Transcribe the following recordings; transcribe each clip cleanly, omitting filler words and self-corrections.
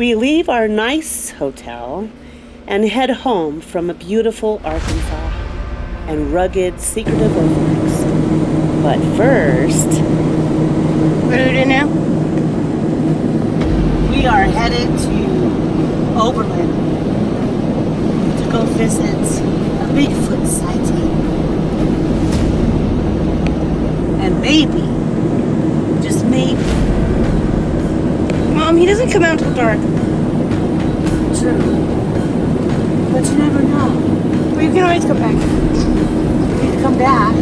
We leave our nice hotel and head home from a beautiful Arkansas and rugged, secretive overlooks. But first, What do we do now? we are headed to Oberlin to go visit a Bigfoot sighting. And maybe, just maybe, Mom, he doesn't come out till dark. true. But you never know. But you can always come back. We can come back.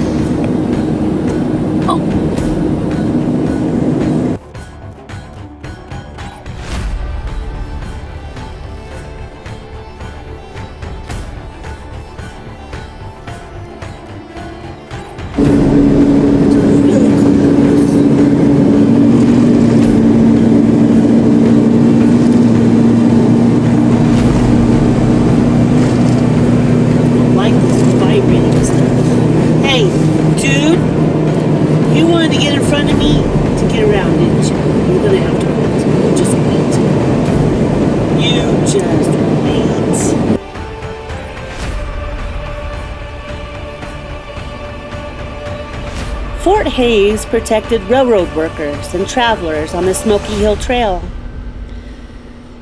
Oh. Like this vibrating stuff. Hey, dude, you wanted to get in front of me to get around, didn't you? You're gonna have to wait. Just wait. You just wait. Fort Hays protected railroad workers and travelers on the Smoky Hill Trail.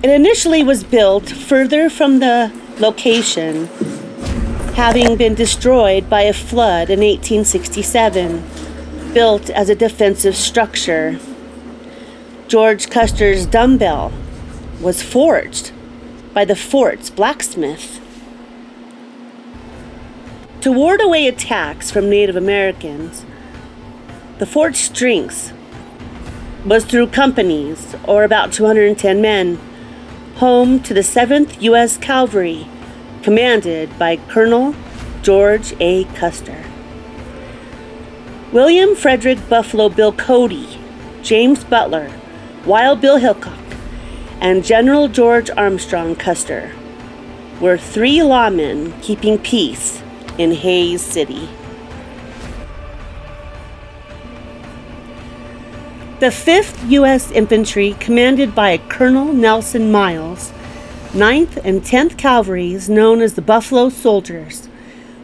It initially was built further from the location, having been destroyed by a flood in 1867, built as a defensive structure. George Custer's dumbbell was forged by the fort's blacksmith. To ward away attacks from Native Americans, the fort's strength was through companies, or about 210 men, home to the 7th U.S. Cavalry, commanded by Colonel George A. Custer. William Frederick Buffalo Bill Cody, James Butler, Wild Bill Hickok, and General George Armstrong Custer were 3 lawmen keeping peace in Hays City. The 5th U.S. Infantry, commanded by Colonel Nelson Miles, 9th and 10th Cavalries, known as the Buffalo Soldiers,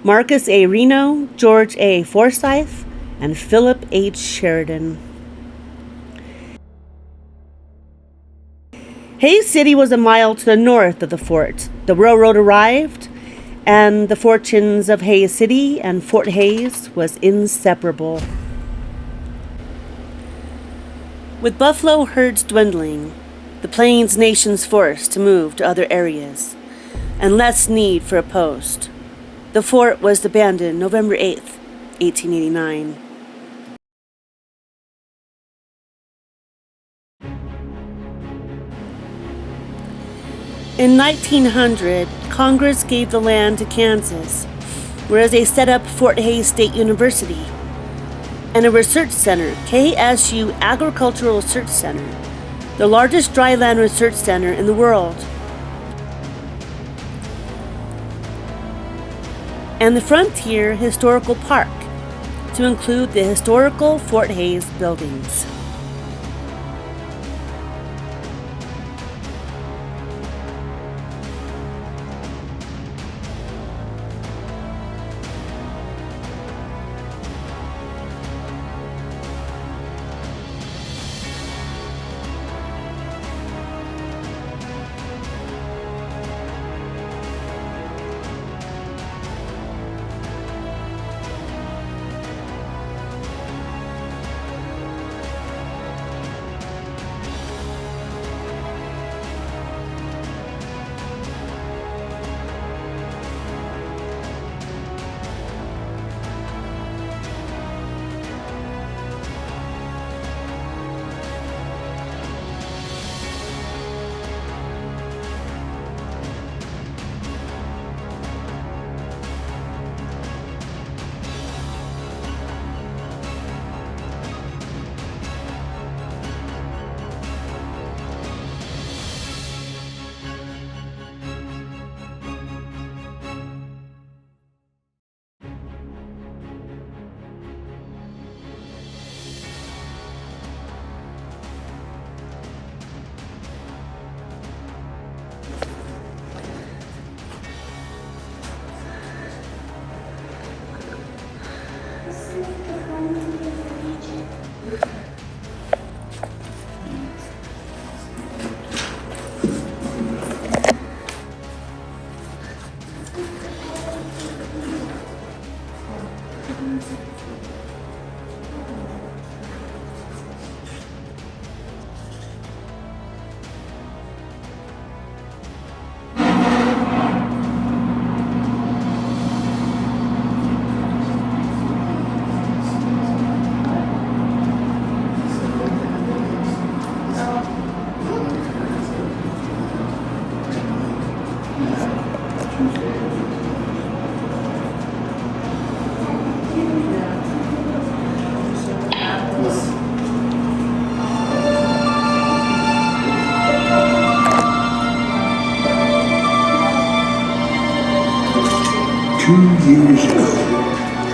Marcus A. Reno, George A. Forsyth, and Philip H. Sheridan. Hays City was a mile to the north of the fort. The railroad arrived, and the fortunes of Hays City and Fort Hays was inseparable. With buffalo herds dwindling, the Plains Nation's forced to move to other areas, and less need for a post, the fort was abandoned November 8th, 1889. In 1900, Congress gave the land to Kansas, whereas they set up Fort Hays State University and a research center, KSU Agricultural Research Center, the largest dryland research center in the world. And the Frontier Historical Park, to include the historical Fort Hays buildings. Years ago,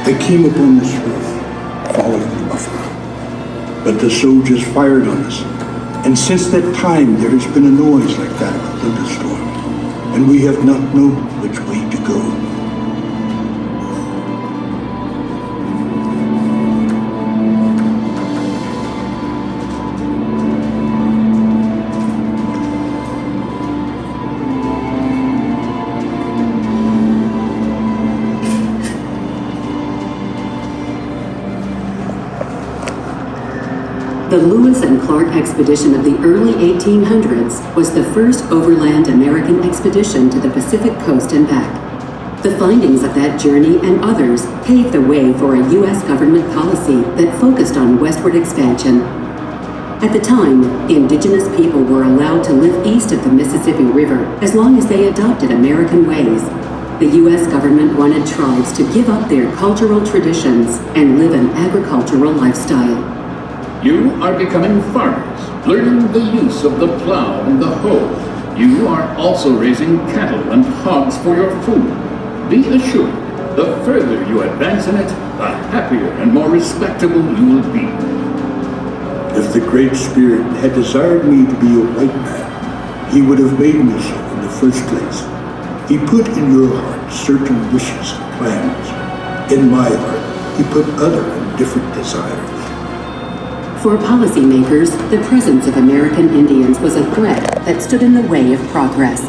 I came upon this road, following the buffalo. But the soldiers fired on us, and since that time there has been a noise like that of a thunderstorm, and we have not known which way to go. The Lewis and Clark expedition of the early 1800s was the first overland American expedition to the Pacific coast and back. The findings of that journey and others paved the way for a U.S. government policy that focused on westward expansion. At the time, indigenous people were allowed to live east of the Mississippi River as long as they adopted American ways. The U.S. government wanted tribes to give up their cultural traditions and live an agricultural lifestyle. You are becoming farmers, learning the use of the plow and the hoe. You are also raising cattle and hogs for your food. Be assured, the further you advance in it, the happier and more respectable you will be. If the Great Spirit had desired me to be a white man, he would have made me so in the first place. He put in your heart certain wishes and plans. In my heart, he put other and different desires. For policymakers, the presence of American Indians was a threat that stood in the way of progress.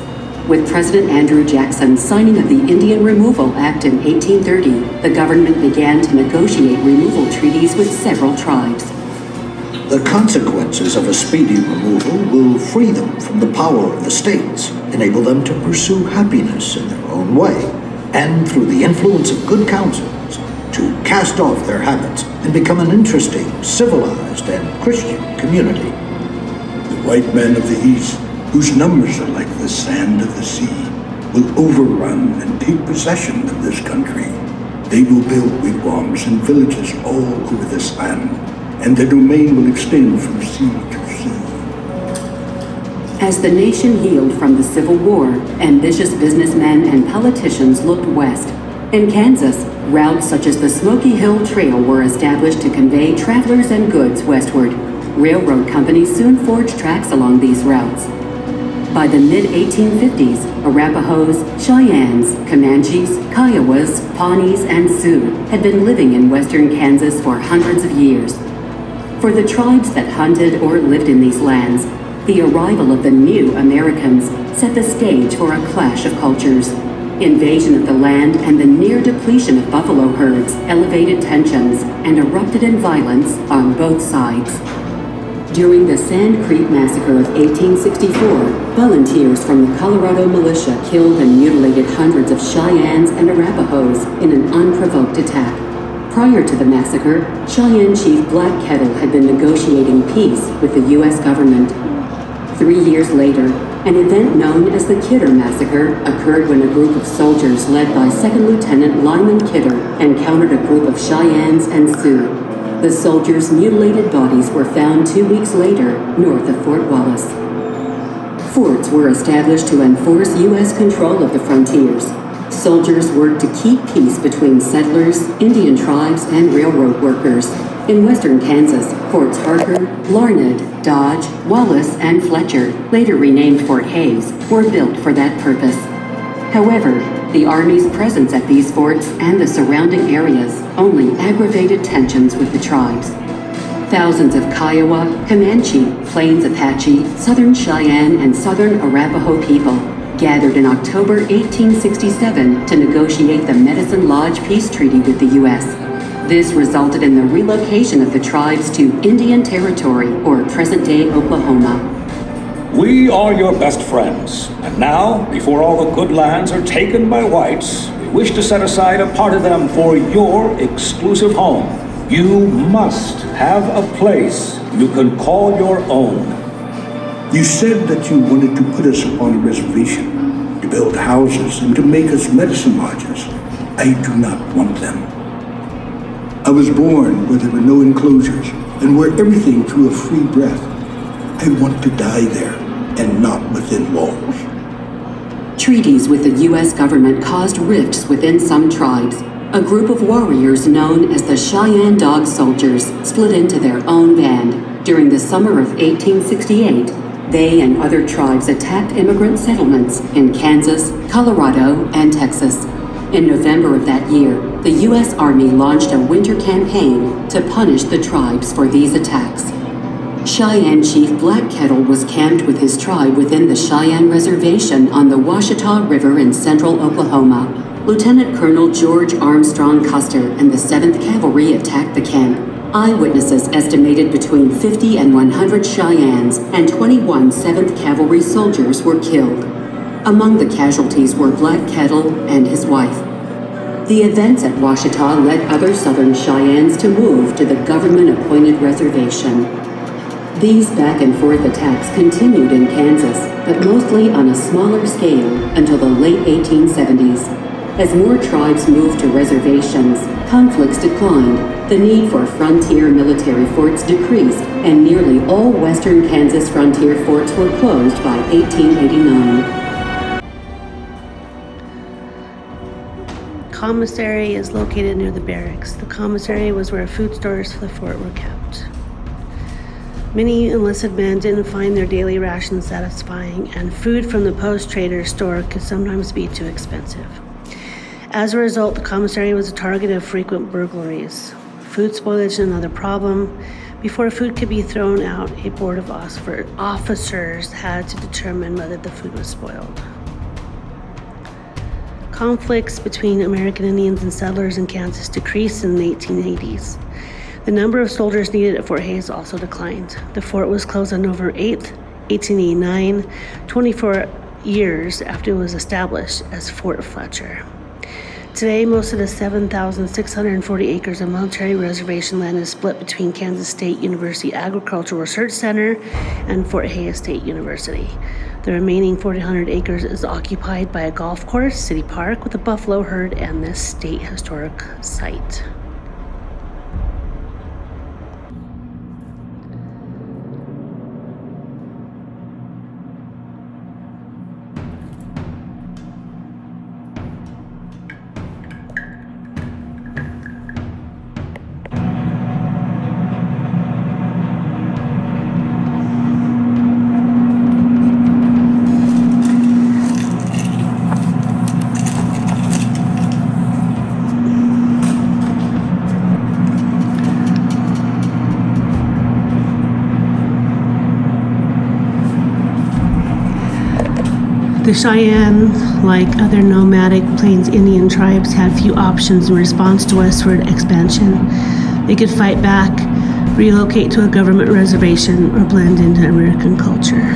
With President Andrew Jackson signing of the Indian Removal Act in 1830, the government began to negotiate removal treaties with several tribes. The consequences of a speedy removal will free them from the power of the states, enable them to pursue happiness in their own way, and through the influence of good counsels, to cast off their habits and become an interesting, civilized, and Christian community. The white men of the East, whose numbers are like the sand of the sea, will overrun and take possession of this country. They will build wigwams and villages all over this land, and their domain will extend from sea to sea. As the nation healed from the Civil War, ambitious businessmen and politicians looked west. In Kansas, routes such as the Smoky Hill Trail were established to convey travelers and goods westward. Railroad companies soon forged tracks along these routes. By the mid-1850s, Arapahoes, Cheyennes, Comanches, Kiowas, Pawnees, and Sioux had been living in western Kansas for hundreds of years. For the tribes that hunted or lived in these lands, the arrival of the new Americans set the stage for a clash of cultures. Invasion of the land and the near depletion of buffalo herds elevated tensions and erupted in violence on both sides. During the Sand Creek Massacre of 1864, volunteers from the Colorado militia killed and mutilated hundreds of Cheyennes and Arapahoes in an unprovoked attack. Prior to the massacre, Cheyenne Chief Black Kettle had been negotiating peace with the U.S. government. 3 years later, an event known as the Kidder Massacre occurred when a group of soldiers led by Second Lieutenant Lyman Kidder encountered a group of Cheyennes and Sioux. The soldiers' mutilated bodies were found 2 weeks later north of Fort Wallace. Forts were established to enforce U.S. control of the frontiers. Soldiers worked to keep peace between settlers, Indian tribes, and railroad workers. In western Kansas, Forts Harker, Larned, Dodge, Wallace, and Fletcher, later renamed Fort Hays, were built for that purpose. However, the Army's presence at these forts and the surrounding areas only aggravated tensions with the tribes. Thousands of Kiowa, Comanche, Plains Apache, Southern Cheyenne, and Southern Arapaho people gathered in October 1867 to negotiate the Medicine Lodge Peace Treaty with the U.S. This resulted in the relocation of the tribes to Indian Territory, or present-day Oklahoma. We are your best friends, and now, before all the good lands are taken by whites, we wish to set aside a part of them for your exclusive home. You must have a place you can call your own. You said that you wanted to put us upon a reservation to build houses and to make us medicine lodges. I do not want them. I was born where there were no enclosures and where everything drew a free breath. I want to die there and not within walls. Treaties with the U.S. government caused rifts within some tribes. A group of warriors known as the Cheyenne Dog Soldiers split into their own band. During the summer of 1868, they and other tribes attacked immigrant settlements in Kansas, Colorado, and Texas. In November of that year, the U.S. Army launched a winter campaign to punish the tribes for these attacks. Cheyenne Chief Black Kettle was camped with his tribe within the Cheyenne Reservation on the Washita River in central Oklahoma. Lieutenant Colonel George Armstrong Custer and the 7th Cavalry attacked the camp. Eyewitnesses estimated between 50 and 100 Cheyennes and 21 7th Cavalry soldiers were killed. Among the casualties were Black Kettle and his wife. The events at Washita led other Southern Cheyennes to move to the government-appointed reservation. These back-and-forth attacks continued in Kansas, but mostly on a smaller scale until the late 1870s. As more tribes moved to reservations, conflicts declined, the need for frontier military forts decreased, and nearly all western Kansas frontier forts were closed by 1889. Commissary is located near the barracks. The commissary was where food stores for the fort were kept. Many enlisted men didn't find their daily rations satisfying, and food from the post trader's store could sometimes be too expensive. As a result, the commissary was a target of frequent burglaries. Food spoilage is another problem. Before food could be thrown out, a board of officers had to determine whether the food was spoiled. Conflicts between American Indians and settlers in Kansas decreased in the 1880s. The number of soldiers needed at Fort Hays also declined. The fort was closed on November 8, 1889, 24 years after it was established as Fort Fletcher. Today, most of the 7,640 acres of military reservation land is split between Kansas State University Agricultural Research Center and Fort Hays State University. The remaining 1,400 acres is occupied by a golf course, city park with a buffalo herd, and this state historic site. The Cheyenne, like other nomadic Plains Indian tribes, had few options in response to westward expansion. They could fight back, relocate to a government reservation, or blend into American culture.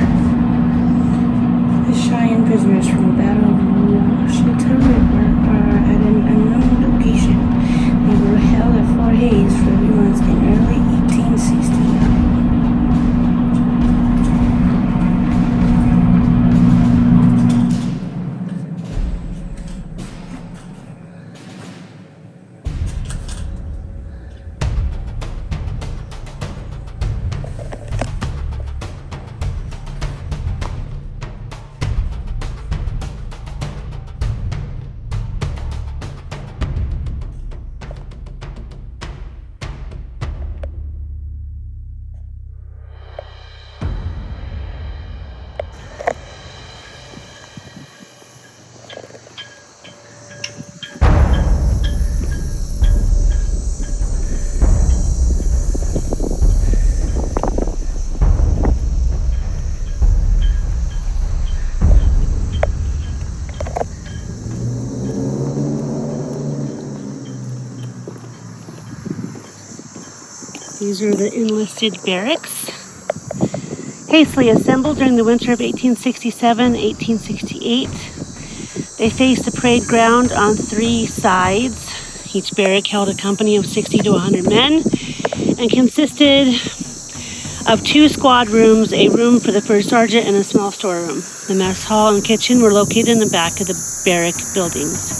The Cheyenne prisoners from the Battle of Washita River are at an unknown location. They were held at Fort Hays for 3 months in early 1869. These are the enlisted barracks, hastily assembled during the winter of 1867-1868. They faced the parade ground on 3 sides. Each barrack held a company of 60 to 100 men and consisted of 2 squad rooms, a room for the first sergeant, and a small storeroom. The mess hall and kitchen were located in the back of the barrack buildings.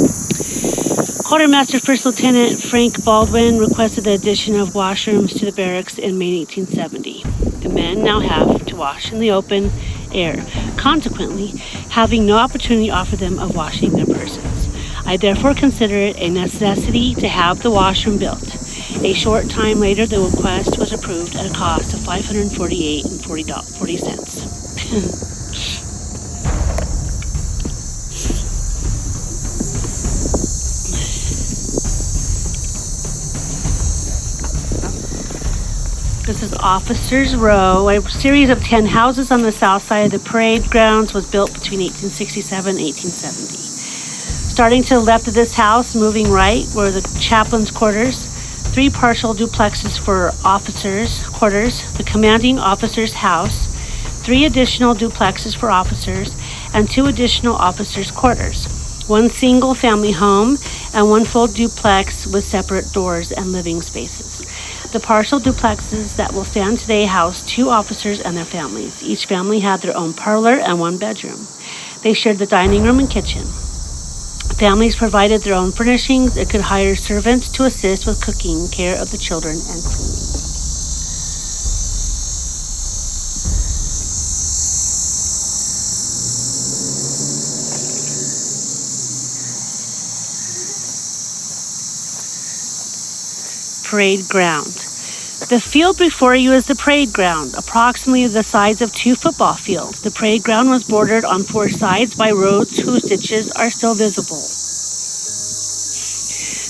Quartermaster First Lieutenant Frank Baldwin requested the addition of washrooms to the barracks in May 1870. The men now have to wash in the open air, consequently having no opportunity offered them of washing their persons. I therefore consider it a necessity to have the washroom built. A short time later, the request was approved at a cost of $548.40. This is Officers Row. A series of 10 houses on the south side of the parade grounds was built between 1867 and 1870. Starting to the left of this house, moving right, were the chaplain's quarters, 3 partial duplexes for officers' quarters, the commanding officer's house, 3 additional duplexes for officers, and 2 additional officers' quarters, 1 single family home, and 1 full duplex with separate doors and living spaces. The partial duplexes that will stand today house 2 officers and their families. Each family had their own parlor and 1 bedroom. They shared the dining room and kitchen. Families provided their own furnishings and could hire servants to assist with cooking, care of the children, and cleaning. Parade ground. The field before you is the parade ground, approximately the size of 2 football fields. The parade ground was bordered on 4 sides by roads whose ditches are still visible.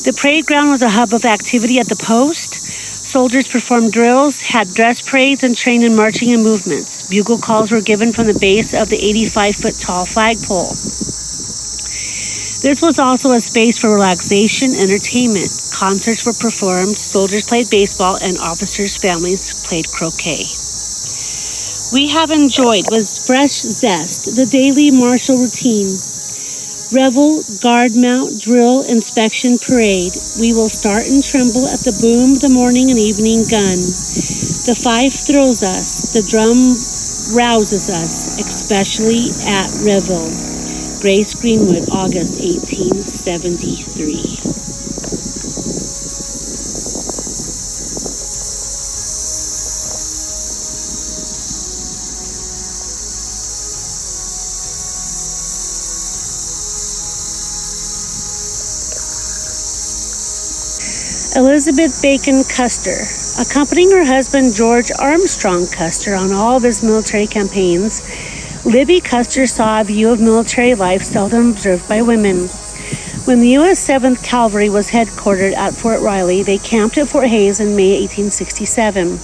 The parade ground was a hub of activity at the post. Soldiers performed drills, had dress parades, and trained in marching and movements. Bugle calls were given from the base of the 85-foot-tall flagpole. This was also a space for relaxation and entertainment. Concerts were performed, soldiers played baseball, and officers' families played croquet. We have enjoyed with fresh zest the daily martial routine. Revel, guard mount, drill, inspection, parade. We will start and tremble at the boom of the morning and evening gun. The fife thrills us, the drum rouses us, especially at revel. Grace Greenwood, August 1873. Elizabeth Bacon Custer. Accompanying her husband George Armstrong Custer on all of his military campaigns, Libby Custer saw a view of military life seldom observed by women. When the U.S. 7th Cavalry was headquartered at Fort Riley, they camped at Fort Hays in May 1867.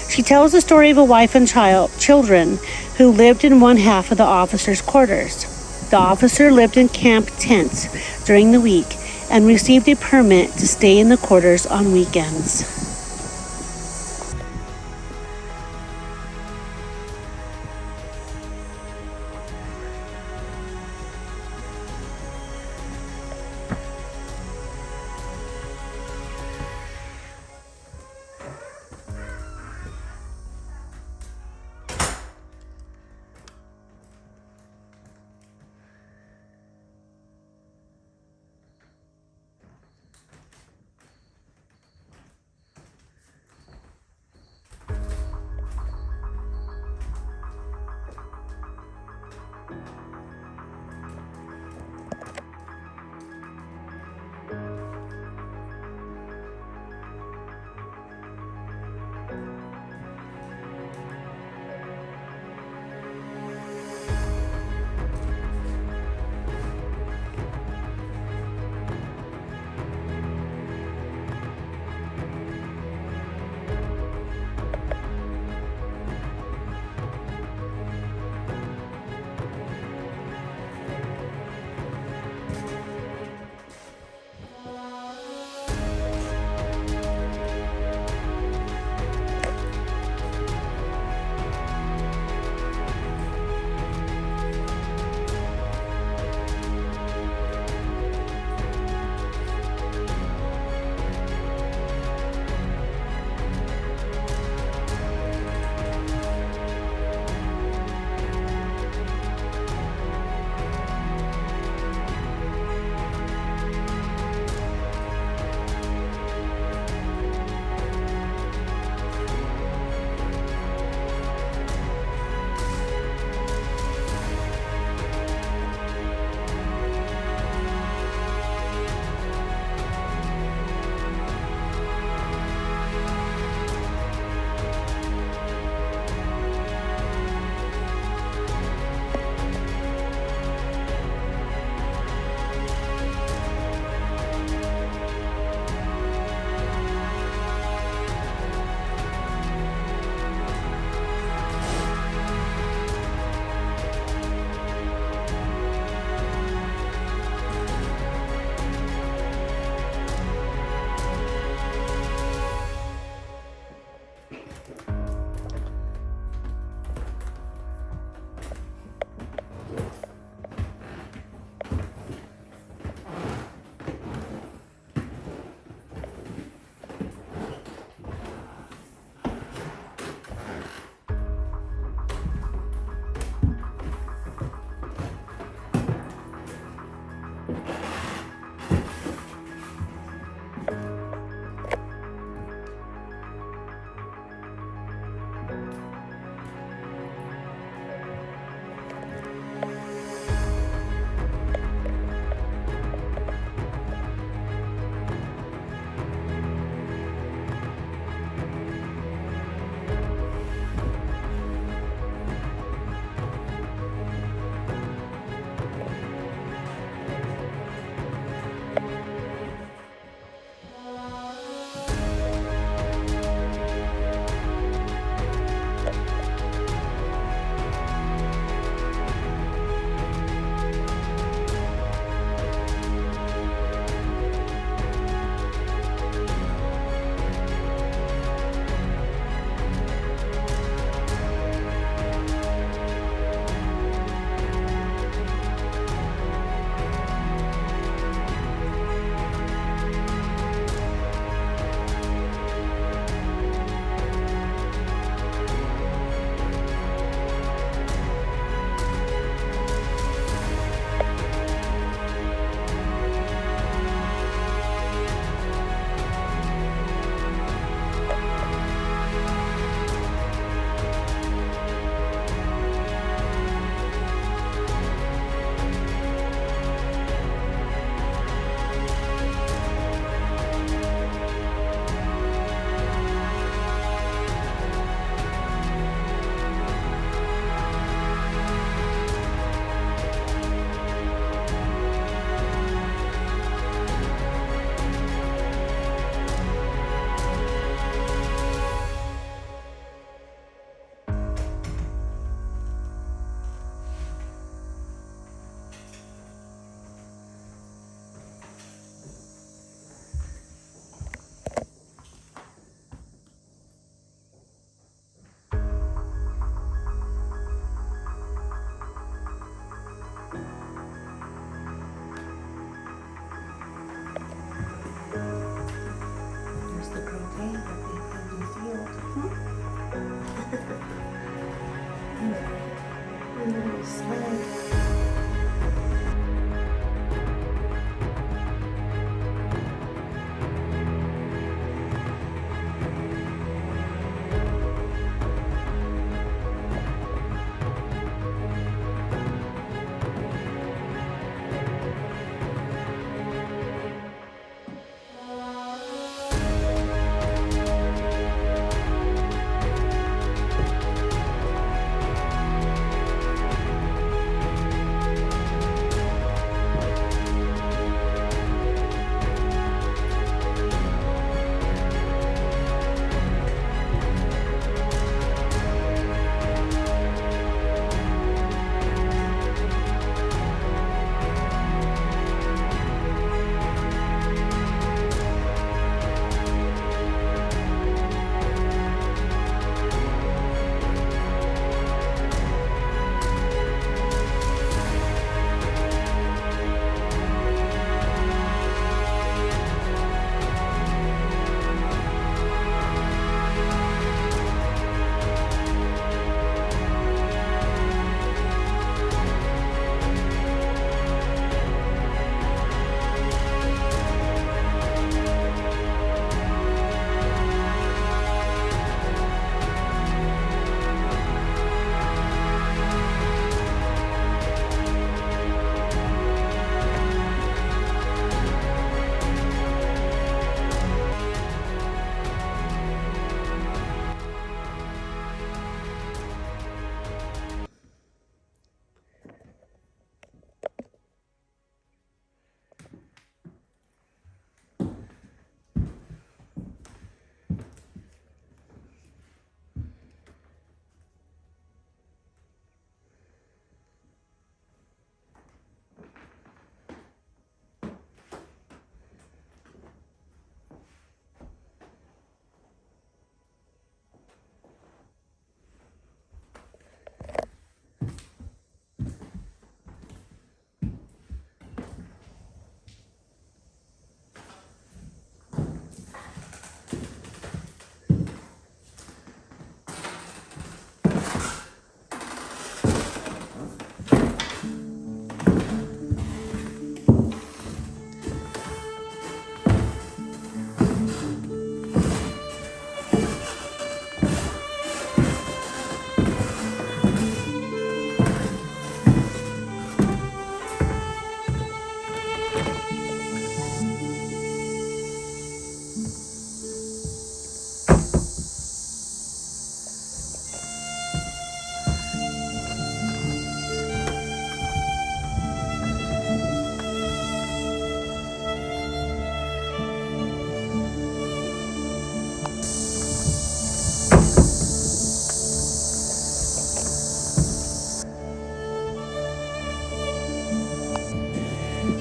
She tells the story of a wife and children who lived in one half of the officers' quarters. The officer lived in camp tents during the week and received a permit to stay in the quarters on weekends.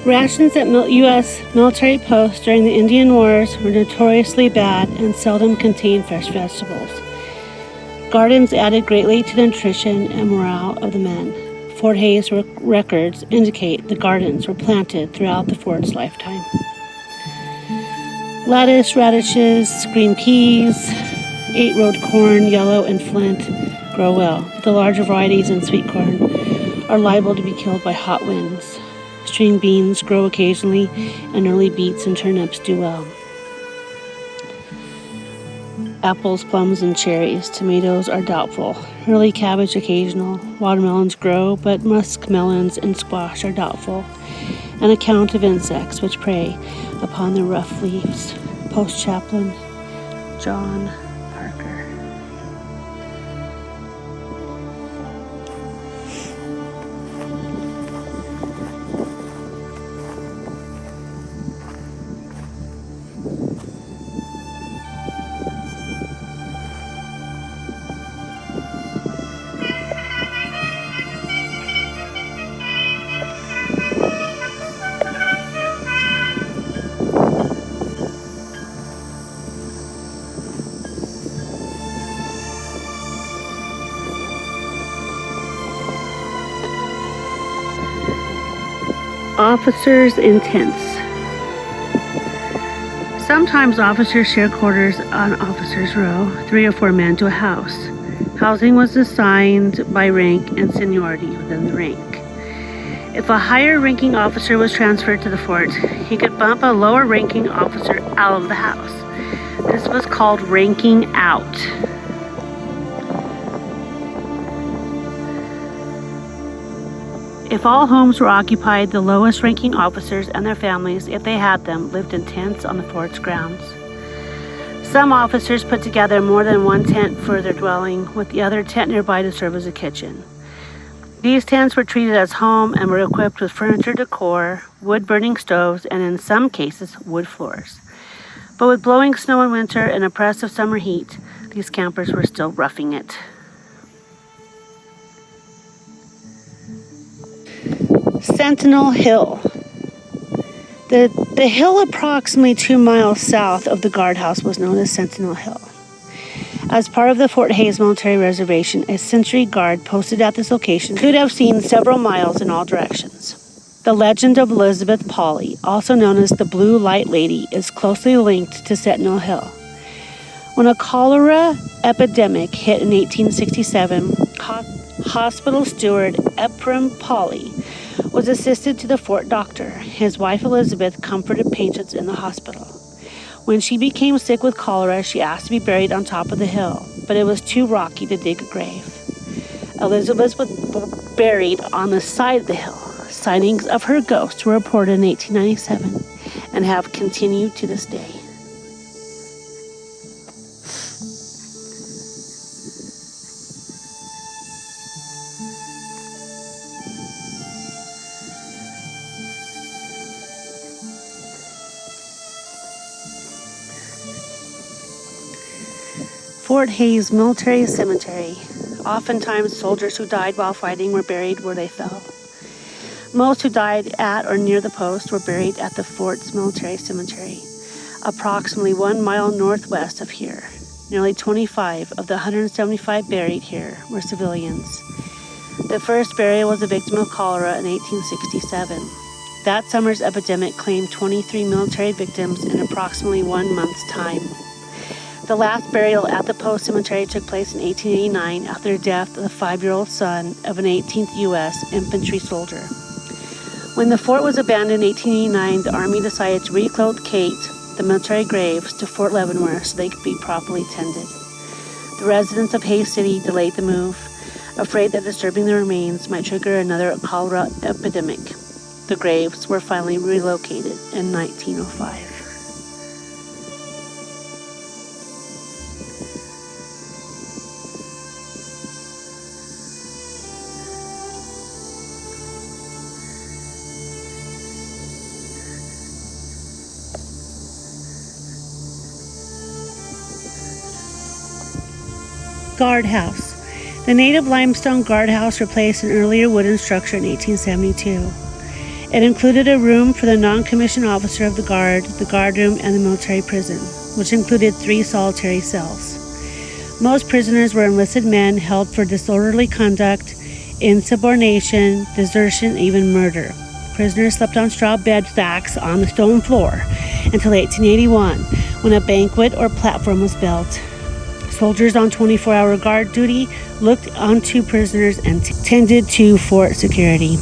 Rations at U.S. military posts during the Indian Wars were notoriously bad and seldom contained fresh vegetables. Gardens added greatly to the nutrition and morale of the men. Fort Hayes records indicate the gardens were planted throughout the fort's lifetime. Lettuce, radishes, green peas, 8-road corn, yellow, and flint grow well, but the larger varieties and sweet corn are liable to be killed by hot winds. String beans grow occasionally, and early beets and turnips do well. Apples, plums, and cherries. Tomatoes are doubtful. Early cabbage occasional. Watermelons grow, but muskmelons and squash are doubtful. An account of insects which prey upon the rough leaves. Post-chaplain John Parker. Officers in tents. Sometimes officers share quarters on officers' row, 3 or 4 men to a house. Housing was assigned by rank and seniority within the rank. If a higher-ranking officer was transferred to the fort, he could bump a lower-ranking officer out of the house. This was called ranking out. If all homes were occupied, the lowest-ranking officers and their families, if they had them, lived in tents on the fort's grounds. Some officers put together more than one tent for their dwelling, with the other tent nearby to serve as a kitchen. These tents were treated as home and were equipped with furniture decor, wood-burning stoves, and in some cases, wood floors. But with blowing snow in winter and oppressive summer heat, these campers were still roughing it. Sentinel Hill. The hill approximately 2 miles south of the guardhouse was known as Sentinel Hill. As part of the Fort Hayes military reservation, a sentry guard posted at this location could have seen several miles in all directions. The legend of Elizabeth Polly, also known as the Blue Light Lady, is closely linked to Sentinel Hill. When a cholera epidemic hit in 1867, hospital steward Ephraim Polly was assisted to the fort doctor. His wife Elizabeth comforted patients in the hospital. When she became sick with cholera, she asked to be buried on top of the hill, but it was too rocky to dig a grave. Elizabeth was buried on the side of the hill. Sightings of her ghost were reported in 1897 and have continued to this day. Fort Hayes Military Cemetery. Oftentimes, soldiers who died while fighting were buried where they fell. Most who died at or near the post were buried at the fort's military cemetery, approximately 1 mile northwest of here. Nearly 25 of the 175 buried here were civilians. The first burial was a victim of cholera in 1867. That summer's epidemic claimed 23 military victims in approximately 1 month's time. The last burial at the post cemetery took place in 1889 after the death of the 5-year-old son of an 18th U.S. infantry soldier. When the fort was abandoned in 1889, the Army decided to relocate the military graves to Fort Leavenworth so they could be properly tended. The residents of Hayes City delayed the move, afraid that disturbing the remains might trigger another cholera epidemic. The graves were finally relocated in 1905. Guardhouse. The native limestone guardhouse replaced an earlier wooden structure in 1872. It included a room for the non-commissioned officer of the guard room, and the military prison, which included 3 solitary cells. Most prisoners were enlisted men held for disorderly conduct, insubordination, desertion, and even murder. Prisoners slept on straw bed stacks on the stone floor until 1881, when a banquet or platform was built. Soldiers on 24-hour guard duty looked onto prisoners and tended to fort security.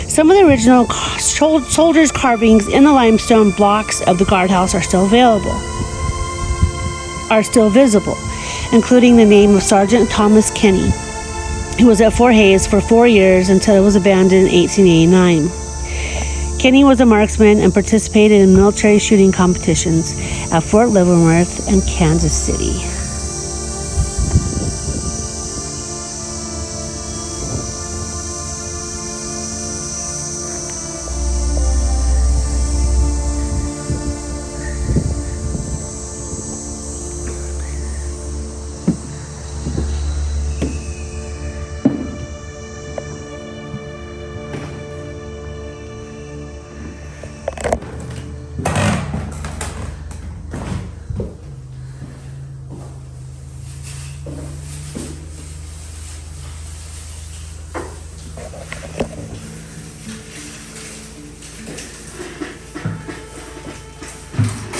Some of the original soldiers' carvings in the limestone blocks of the guardhouse are still visible, including the name of Sergeant Thomas Kenny, who was at Fort Hays for 4 years until it was abandoned in 1889. Kenny was a marksman and participated in military shooting competitions at Fort Leavenworth and Kansas City.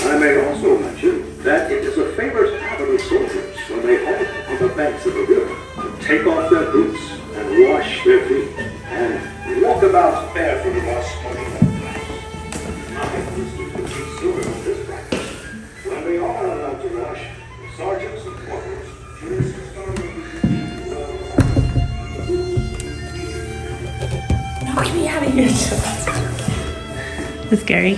I may also mention that it is a favorite habit of soldiers when they halt on the banks of a river to take off their boots and wash their feet and walk about barefooted while smoking their pipes. My listeners would be sure of this practice. When we are allowed to wash, the sergeants and corporals choose to start with No, get me out of here. It's scary.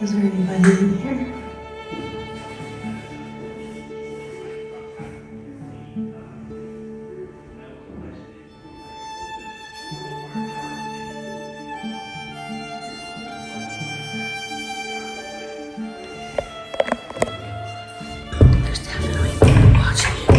Is there anybody in here? There's definitely people watching you.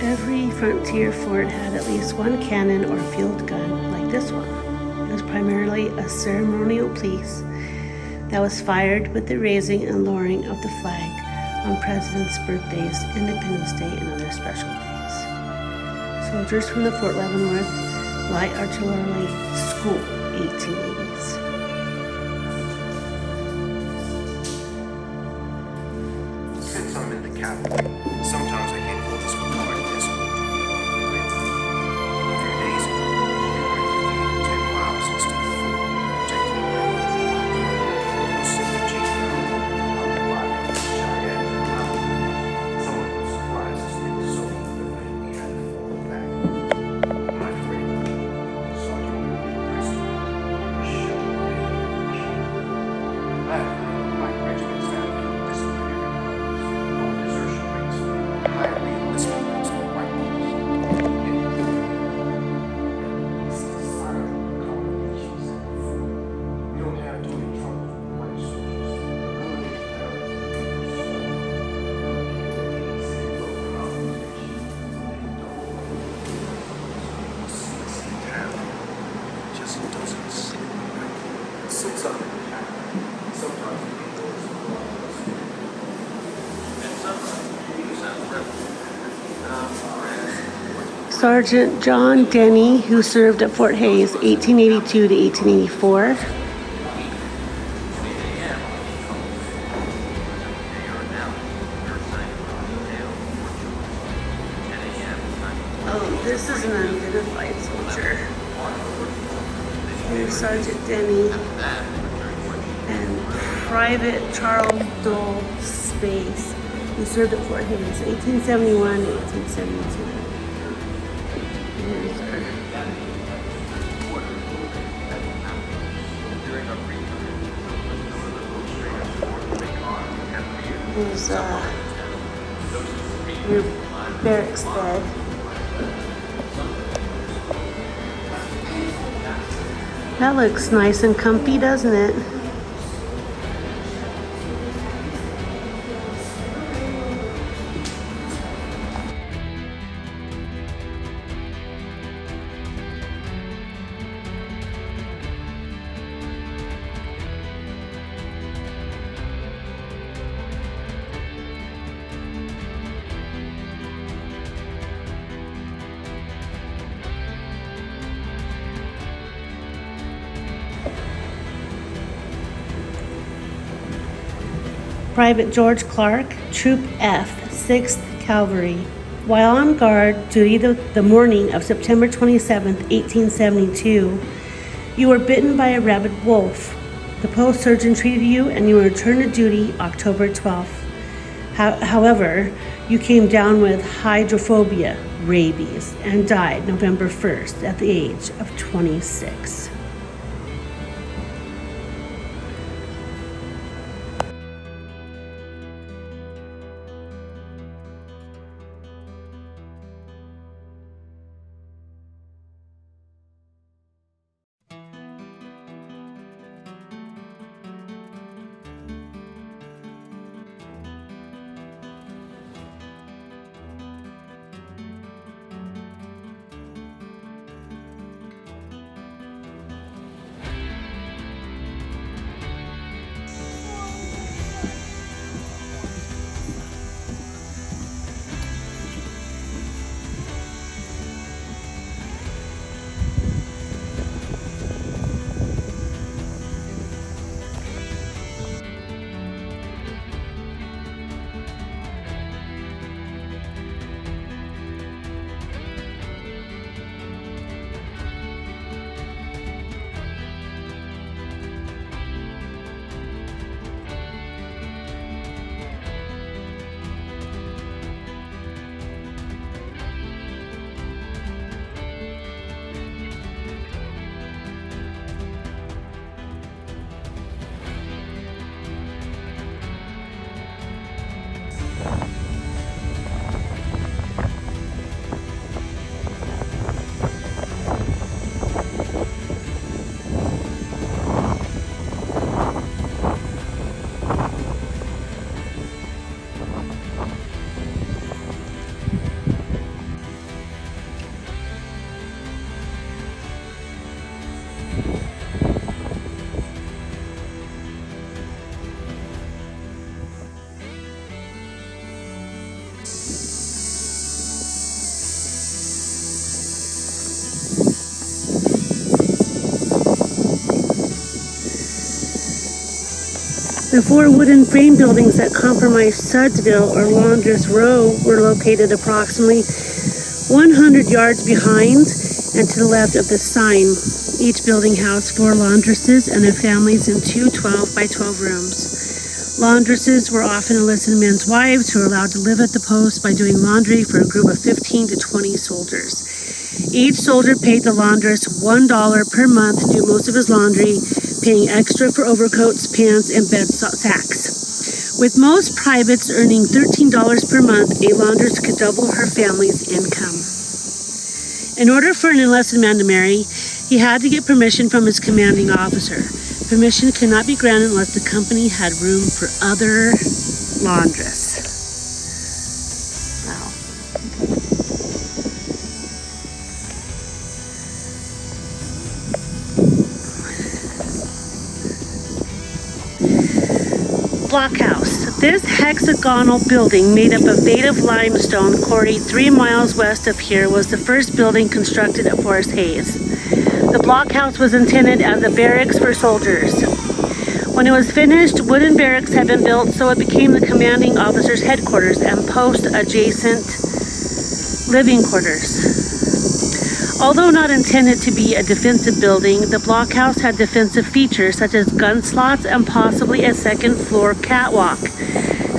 Every frontier fort had at least one cannon or field gun like this one. It was primarily a ceremonial piece that was fired with the raising and lowering of the flag on presidents' birthdays, Independence Day, and other special days. Soldiers from the Fort Leavenworth Light Artillery School, 1880s. Since I'm in the cavalry, sometimes I get orders for part of this. A few days ago, we were in the field 10 miles east of the fort, protecting the railroad. The civil chief found out the body of Cheyenne mountain. Some of those supplies are still soaking the way we had to fall back. My friend, Sergeant Preston, was shot. something that happens. Sometimes people is and sometimes you sound Sergeant John Denny, who served at Fort Hayes 1882 to 1884. Oh, this is an unidentified soldier. Here's Sergeant Denny and Private Charles Dole Space, who served at Fort Hayes 1871 to 1872. Here's our Here's your barracks bed. That looks nice and comfy, doesn't it? Private George Clark, Troop F, 6th Cavalry. While on guard duty the morning of September 27, 1872, you were bitten by a rabid wolf. The post surgeon treated you and you were returned to duty October 12th. However, you came down with hydrophobia, rabies, and died November 1st at the age of 26. The four wooden frame buildings that comprise Sudsville or Laundress Row were located approximately 100 yards behind and to the left of the sign. Each building housed 4 laundresses and their families in 2 12 by 12 rooms. Laundresses were often enlisted men's wives who were allowed to live at the post by doing laundry for a group of 15 to 20 soldiers. Each soldier paid the laundress $1 per month to do most of his laundry, paying extra for overcoats, pants, and bed sacks. With most privates earning $13 per month, a laundress could double her family's income. In order for an enlisted man to marry, he had to get permission from his commanding officer. Permission could not be granted unless the company had room for other laundress. Wow. blockhouse. This hexagonal building made up of native limestone quarried 3 miles west of here was the first building constructed at Forest Hayes. The blockhouse was intended as a barracks for soldiers. When it was finished, wooden barracks had been built, so it became the commanding officer's headquarters and post-adjacent living quarters. Although not intended to be a defensive building, the blockhouse had defensive features such as gun slots and possibly a second-floor catwalk.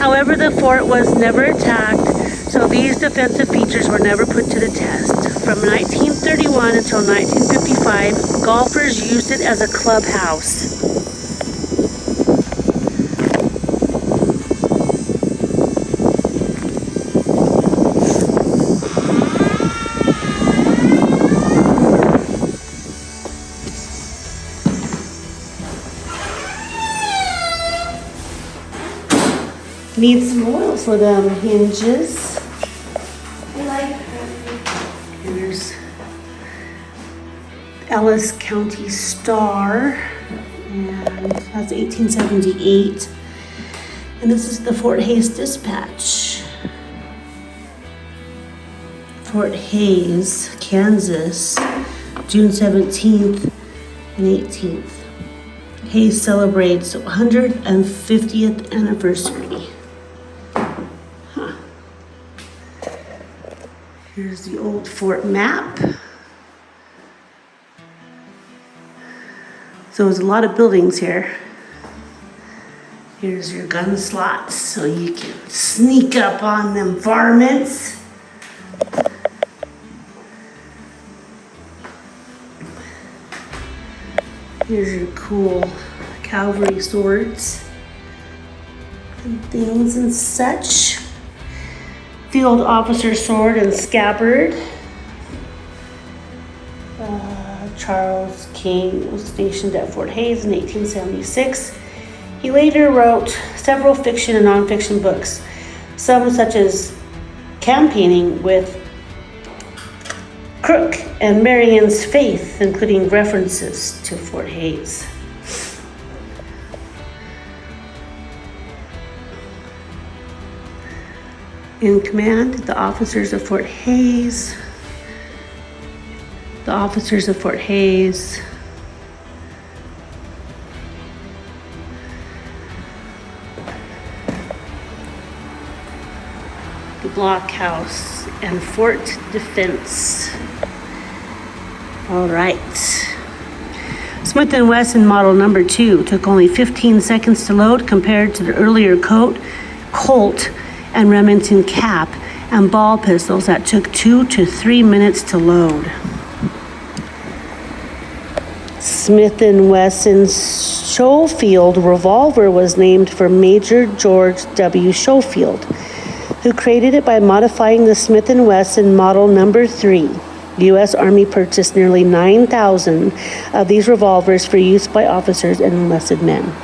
However, the fort was never attacked, so these defensive features were never put to the test. From 1931 until 1955, golfers used it as a clubhouse. Need some oil for them hinges. Here's Ellis County Star, and that's 1878. And this is the Fort Hayes Dispatch. Fort Hayes, Kansas, June 17th and 18th. Hayes celebrates 150th anniversary. Here's the old fort map. So there's a lot of buildings here. Here's your gun slots, so you can sneak up on them varmints. Here's your cool cavalry swords and things and such. Field officer sword and scabbard. Charles King was stationed at Fort Hayes in 1876. He later wrote several fiction and nonfiction books, some such as Campaigning with Crook and Marion's Faith, including references to Fort Hayes. In command, the officers of Fort Hayes. The officers of Fort Hayes. The blockhouse and fort defense. All right. Smith & Wesson model number 2 took only 15 seconds to load compared to the earlier Colt and Remington cap and ball pistols that took 2 to 3 minutes to load. Smith & Wesson's Schofield revolver was named for Major George W. Schofield, who created it by modifying the Smith & Wesson model number 3. The U.S. Army purchased nearly 9,000 of these revolvers for use by officers and enlisted men.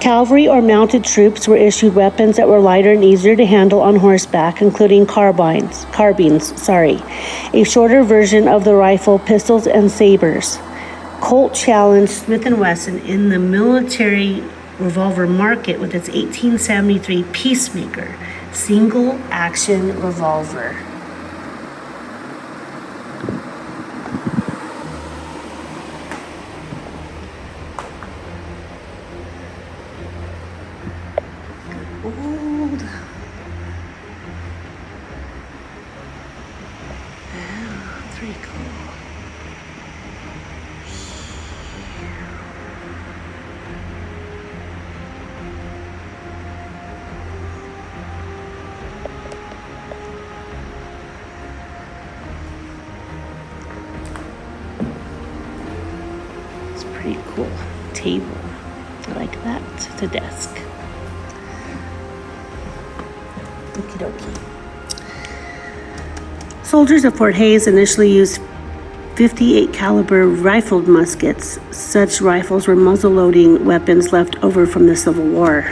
Cavalry or mounted troops were issued weapons that were lighter and easier to handle on horseback, including carbines, a shorter version of the rifle, pistols, and sabers. Colt challenged Smith & Wesson in the military revolver market with its 1873 Peacemaker single-action revolver. Old. Yeah, that's pretty cool. It's pretty cool. Table. I like that. It's a desk. Okie dokie. Soldiers of Fort Hayes initially used .58 caliber rifled muskets. Such rifles were muzzle-loading weapons left over from the Civil War.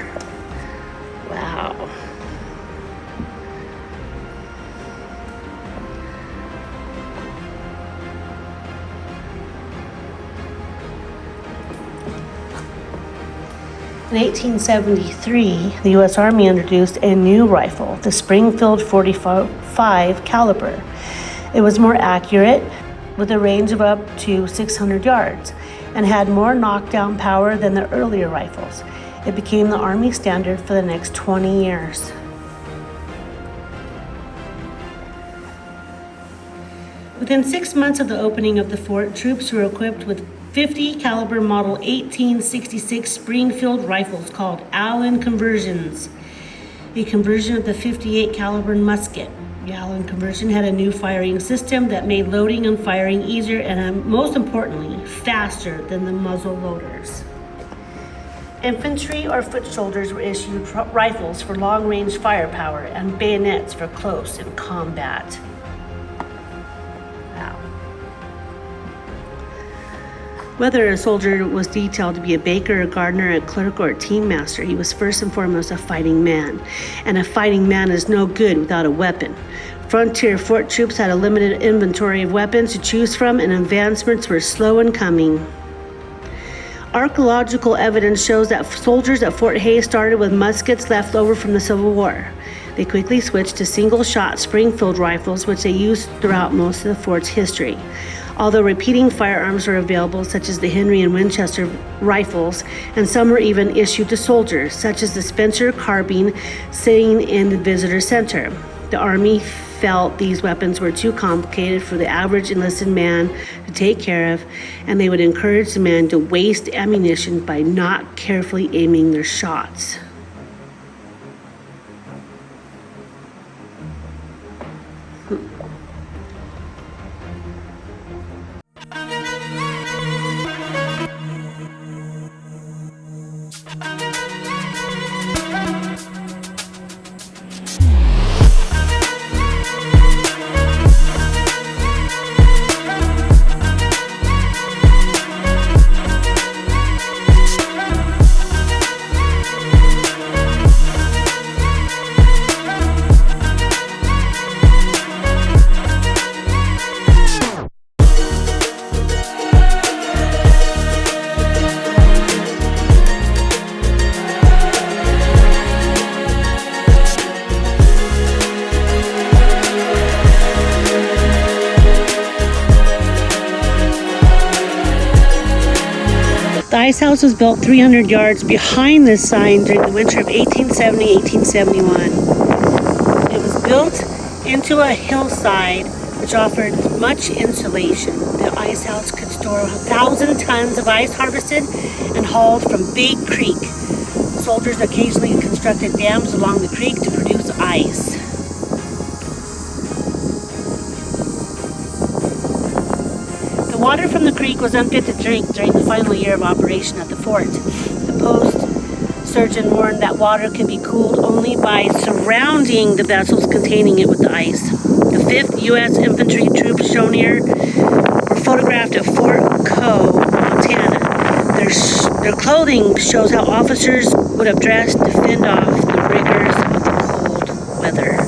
Wow. In 1873, the U.S. Army introduced a new rifle, the Springfield 45 caliber. It was more accurate, with a range of up to 600 yards, and had more knockdown power than the earlier rifles. It became the Army standard for the next 20 years. Within 6 months of the opening of the fort, troops were equipped with 50 caliber model 1866 Springfield rifles called Allen conversions, a conversion of the 58 caliber musket. The Allen conversion had a new firing system that made loading and firing easier and, most importantly, faster than the muzzle loaders. Infantry or foot soldiers were issued rifles for long-range firepower and bayonets for close-in combat. Whether a soldier was detailed to be a baker, a gardener, a clerk, or a team master, he was first and foremost a fighting man. And a fighting man is no good without a weapon. Frontier fort troops had a limited inventory of weapons to choose from, and advancements were slow in coming. Archaeological evidence shows that soldiers at Fort Hays started with muskets left over from the Civil War. They quickly switched to single-shot Springfield rifles, which they used throughout most of the fort's history. Although repeating firearms were available, such as the Henry and Winchester rifles, and some were even issued to soldiers, such as the Spencer carbine sitting in the visitor center. The Army felt these weapons were too complicated for the average enlisted man to take care of, and they would encourage the men to waste ammunition by not carefully aiming their shots. The ice house was built 300 yards behind this sign during the winter of 1870-1871. It was built into a hillside which offered much insulation. The ice house could store 1,000 tons of ice harvested and hauled from Big Creek. Soldiers occasionally constructed dams along the creek to produce ice. The water from the creek was unfit to drink during the final year of operation at the fort. The post surgeon warned that water could be cooled only by surrounding the vessels containing it with the ice. The 5th U.S. Infantry troops shown here were photographed at Fort Coe, Montana. Their clothing shows how officers would have dressed to fend off the rigors of the cold weather.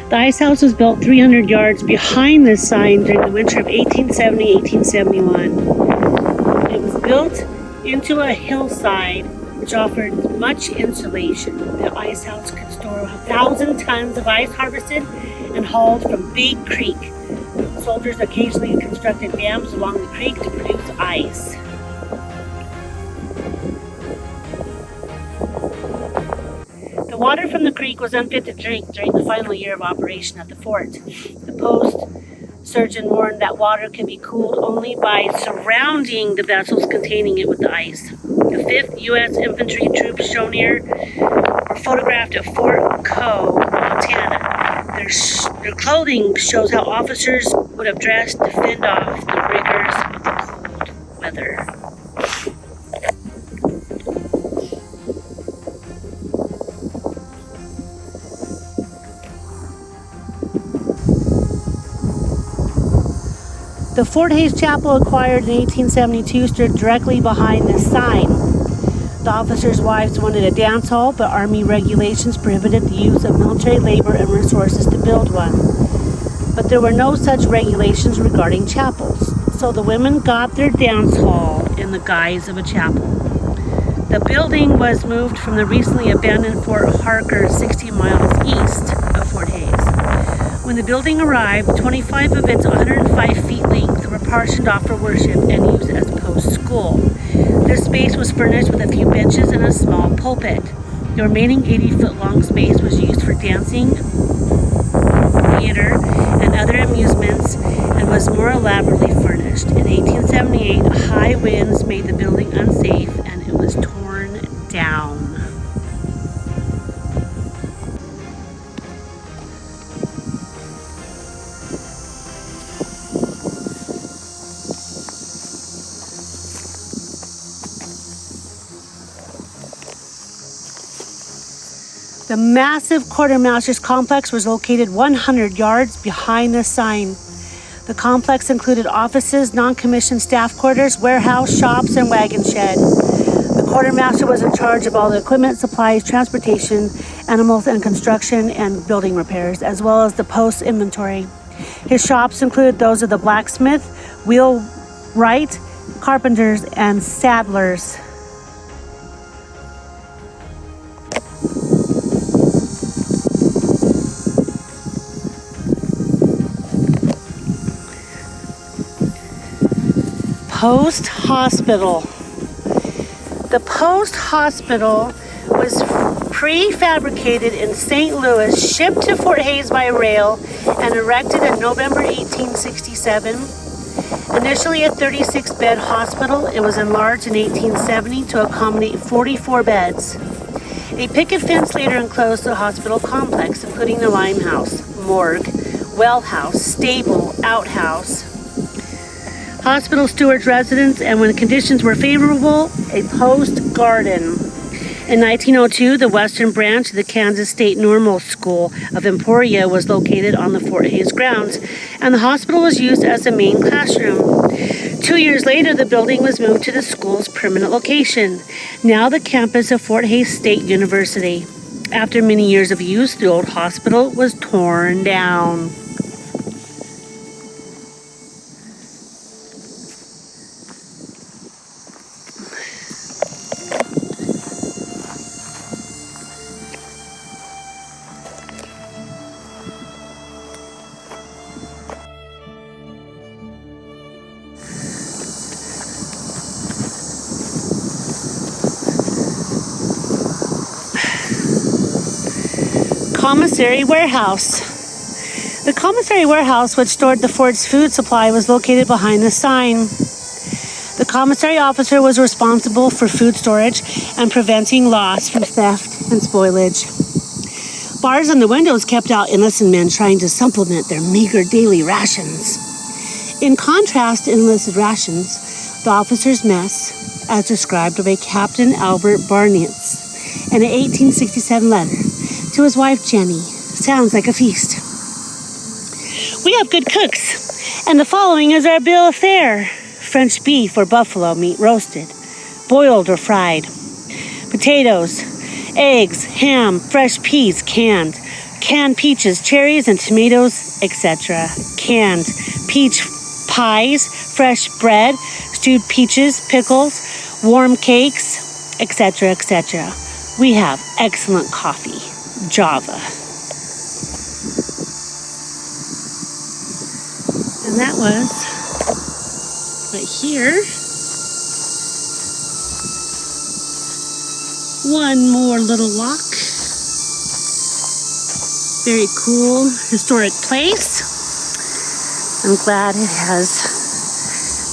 The ice house was built 300 yards behind this sign during the winter of 1870-1871. It was built into a hillside which offered much insulation. The ice house could store 1,000 tons of ice harvested and hauled from Big Creek. Soldiers occasionally constructed dams along the creek to produce ice. The water from the creek was unfit to drink during the final year of operation at the fort. The post surgeon warned that water could be cooled only by surrounding the vessels containing it with the ice. The 5th U.S. Infantry troops shown here were photographed at Fort Coe, Montana. Their clothing shows how officers would have dressed to fend off the rigors of the cold weather. The Fort Hays Chapel, acquired in 1872, stood directly behind this sign. The officers' wives wanted a dance hall, but Army regulations prohibited the use of military labor and resources to build one. But there were no such regulations regarding chapels, so the women got their dance hall in the guise of a chapel. The building was moved from the recently abandoned Fort Harker 60 miles east of Fort Hays. When the building arrived, 25 of its 105 feet length were partitioned off for worship and used as post school. This space was furnished with a few benches and a small pulpit. The remaining 80-foot-long space was used for dancing, theater, and other amusements, and was more elaborately furnished. In 1878, high winds made the building unsafe, and it was torn down. The massive quartermaster's complex was located 100 yards behind the sign. The complex included offices, non-commissioned staff quarters, warehouse, shops, and wagon shed. The quartermaster was in charge of all the equipment, supplies, transportation, animals, and construction and building repairs, as well as the post inventory. His shops included those of the blacksmith, wheelwright, carpenters, and saddlers. Post Hospital. The Post Hospital was prefabricated in St. Louis, shipped to Fort Hays by rail, and erected in November 1867. Initially a 36-bed hospital, it was enlarged in 1870 to accommodate 44 beds. A picket fence later enclosed the hospital complex, including the limehouse, morgue, well house, stable, outhouse, hospital steward's residence, and when conditions were favorable, a post garden. In 1902, the western branch of the Kansas State Normal School of Emporia was located on the Fort Hays grounds, and the hospital was used as a main classroom. 2 years later, the building was moved to the school's permanent location, now the campus of Fort Hays State University. After many years of use, the old hospital was torn down. Commissary Warehouse. The commissary warehouse, which stored the fort's food supply, was located behind the sign. The commissary officer was responsible for food storage and preventing loss from theft and spoilage. Bars on the windows kept out enlisted men trying to supplement their meager daily rations. In contrast to enlisted rations, the officers' mess, as described by Captain Albert Barnitz in an 1867 letter to his wife Jenny, sounds like a feast. We have good cooks, and the following is our bill of fare: French beef or buffalo meat roasted, boiled or fried, potatoes, eggs, ham, fresh peas canned, canned peaches, cherries, and tomatoes, etc. Canned peach pies, fresh bread, stewed peaches, pickles, warm cakes, etc., etc. We have excellent coffee, Java. And that was right here. One more little walk. Very cool historic place. I'm glad it has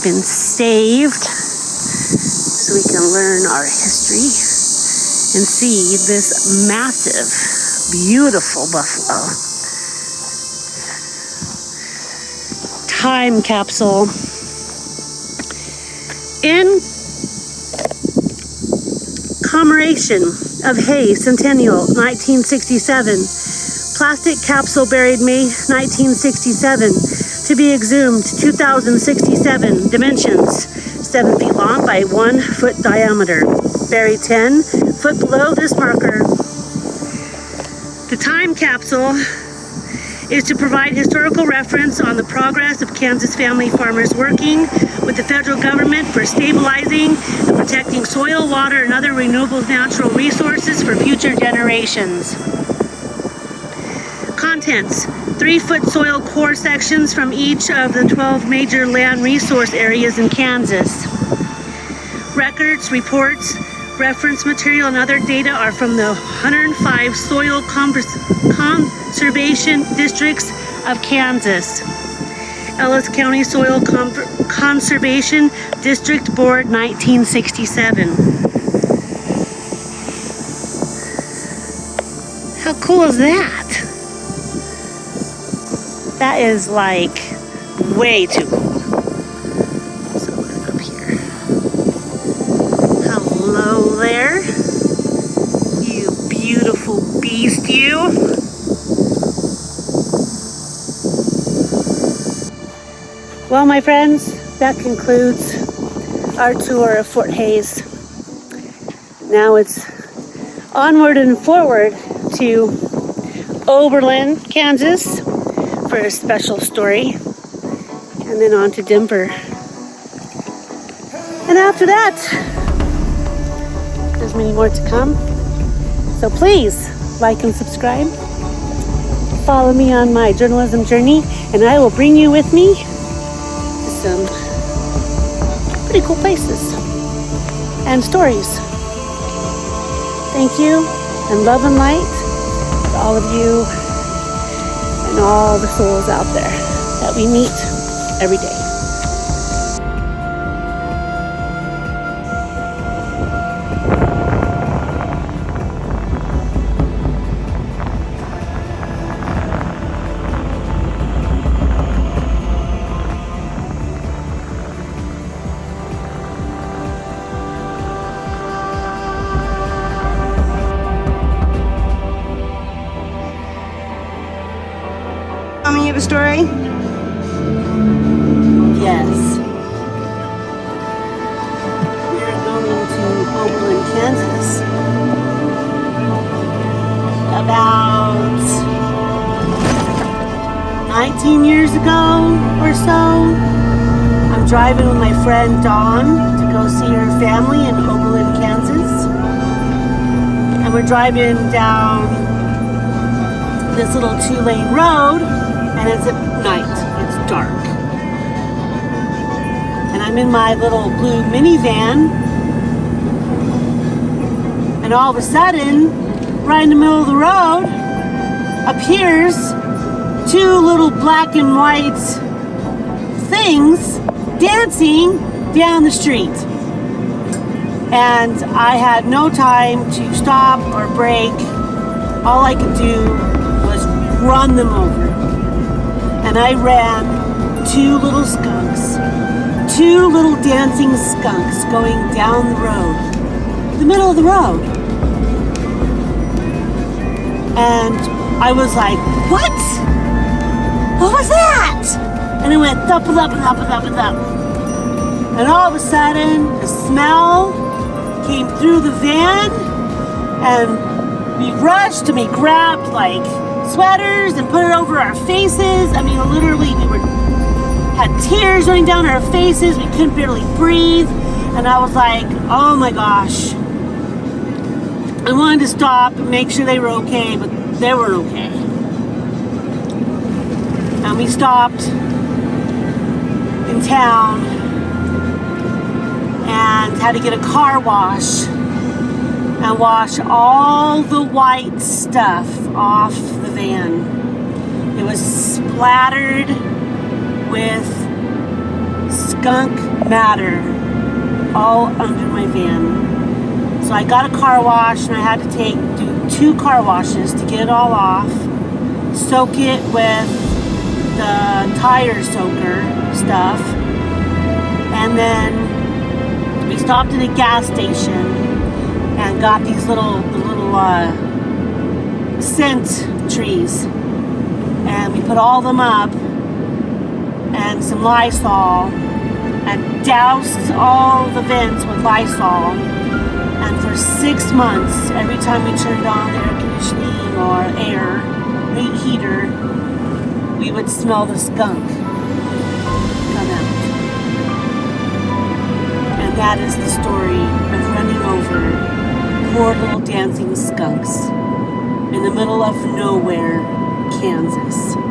been saved so we can learn our history and see this massive, beautiful buffalo. Time capsule. In commemoration of Hay Centennial 1967, plastic capsule buried May 1967 to be exhumed 2067, dimensions 7 feet long by 1 foot diameter, buried 10 foot below this marker. The time capsule is to provide historical reference on the progress of Kansas family farmers working with the federal government for stabilizing and protecting soil, water, and other renewable natural resources for future generations. Contents: 3-foot soil core sections from each of the 12 major land resource areas in Kansas. Records, reports, reference material, and other data are from the 105 soil conservation districts of Kansas. Ellis County Soil Conservation District Board, 1967. How cool is that? That is like way too cool. So up here. Hello there, you beautiful beast, you. Well, my friends, that concludes our tour of Fort Hays. Now it's onward and forward to Oberlin, Kansas, for a special story, and then on to Denver. And after that, there's many more to come. So please like and subscribe. Follow me on my journalism journey, and I will bring you with me to some pretty cool places and stories. Thank you, and love and light to all of you and all the souls out there that we meet every day. Tell me the story. Yes. We're going to Oberlin, Kansas. About 19 years ago or so. I'm driving with my friend Dawn to go see her family in Oberlin, Kansas. And we're driving down this little 2-lane road, and it's at night. It's dark. And I'm in my little blue minivan, and all of a sudden, right in the middle of the road, appears 2 little black and white things dancing down the street. And I had no time to stop or brake. All I could do was run them over. And I ran 2 little skunks, 2 little dancing skunks going down the road, the middle of the road. And I was like, what? What was that? And it went thump and thump and thump and thump and thump. And all of a sudden, the smell came through the van, and we rushed and we grabbed like sweaters and put it over our faces. I mean, literally, had tears running down our faces. We couldn't barely breathe. And I was like, oh my gosh. I wanted to stop and make sure they were okay, but they weren't okay. And we stopped in town and had to get a car wash and wash all the white stuff off the van. It was splattered with skunk matter all under my van. So I got a car wash, and I had to do 2 car washes to get it all off, soak it with the tire soaker stuff, and then we stopped at a gas station and got these little scent trees, and we put all them up and some Lysol, and doused all the vents with Lysol. And for 6 months, every time we turned on the air conditioning or air heater, we would smell the skunk come out. And that is the story of running over poor little dancing skunks in the middle of nowhere, Kansas.